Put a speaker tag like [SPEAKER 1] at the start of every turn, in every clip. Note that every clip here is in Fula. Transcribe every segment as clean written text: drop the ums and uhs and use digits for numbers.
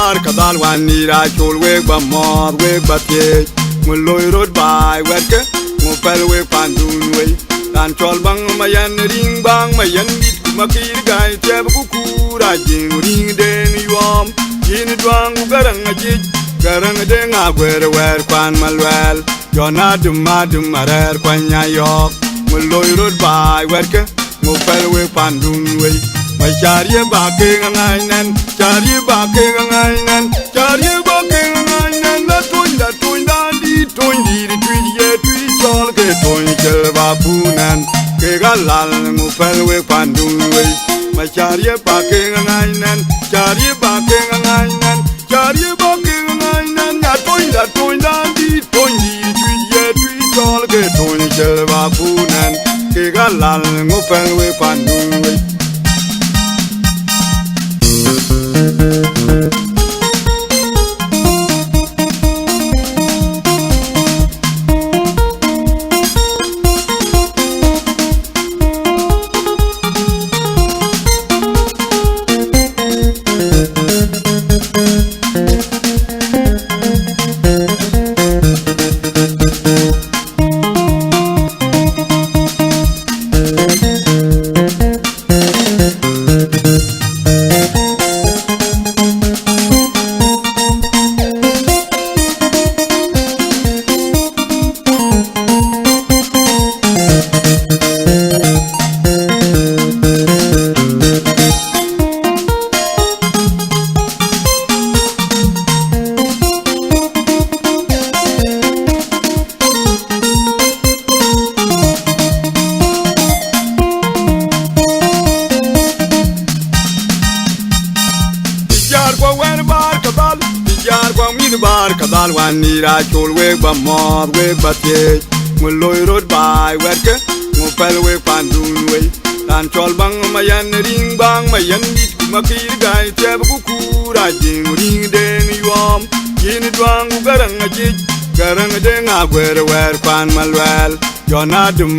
[SPEAKER 1] bar kadal wan nira chul we ba mod we ba tie mun loy rod bai weke mo pel we pandun we dan chol bang ma yan ring bang ma yan dit ma kir gai te bu ku ra jing ring den yom yin dwang garang de nga gwer wer kwan malwel jona dum marer kwanya yok mun loy rod bai weke mo pel we pandun we my chariye ba ke ngai nan chariye ba ke ngai nan chariye ba ke ngai nan la tun da di twi ye twi chol ke tun chel ba punan ke galal mu pel we pandun we my chariye ba ke ngai nan chariye ba ke ngai nan chariye ba ke ngai nan ya tun da di twi ye twi chol ke tun chel ba punan ke galal mu pel we pandun we bar kadal wan nira chul we ba mod we ba tie mun loy rod bai weke mo pel we pandun we dan chol bang ma yan ring bang ma yan dit ma kir gai te bu ku ra jing ring den yom yin dwang garang de nga gwer wer kwan malwel jona dum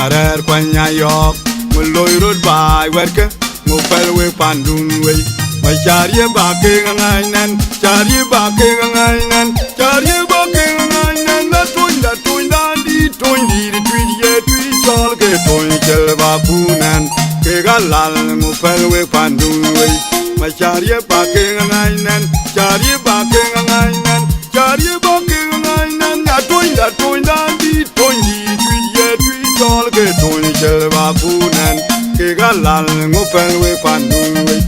[SPEAKER 1] marer kwanya yok mun loy rod bai weke mo pel we pandun we my chariye ba ke ngai nan chariye ba ke ngai nan chariye ba ke ngai nan la tun da di twi ye twi chol ke tun chel ba punan ke galal mu pel we pandun we my chariye ba ke ngai nan chariye ba ke ngai nan chariye ba ke ngai nan ya tun da di twi ye twi chol ke tun chel ba punan ke galal mu pel we pandun we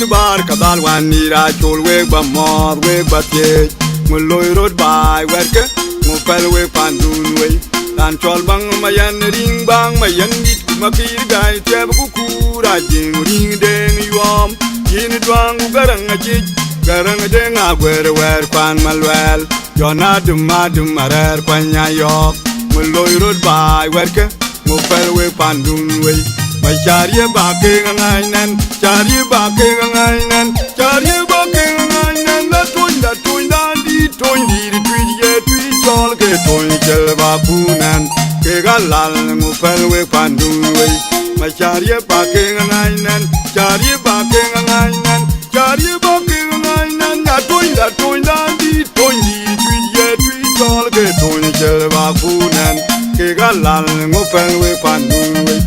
[SPEAKER 1] bar kadal wanira chol we ba mod we ba tie muloy road by werke mo pel we pandun we dan chol bang mayan ring bang mayan dit ma pir gai te bu kura jing ring deng yom yin twang garang ji garang deng a wer pan malwel jona dum marer kwanya yok muloy road by werke mo pel we pandun we my chariye ba ke ngai nan chariye ba ke ngai nan chariye ba ke ngai nan la tun da di twi ye twi chol ke tun chel ba punan ke galal mu pel we pandu we my chariye ba ke ngai nan chariye ba ke ngai nan chariye ba ke ngai nan la tun da di twi ye twi chol ke tun chel ba punan ke galal mu pel we pandu we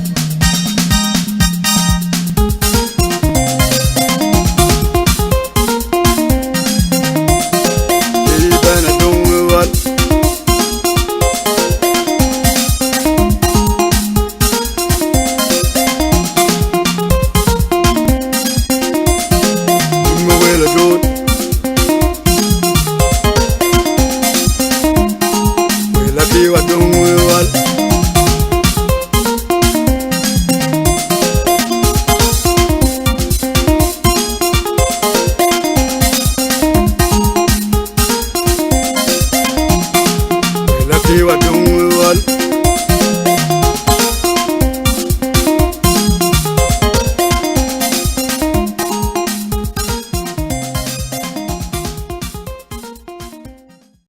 [SPEAKER 1] what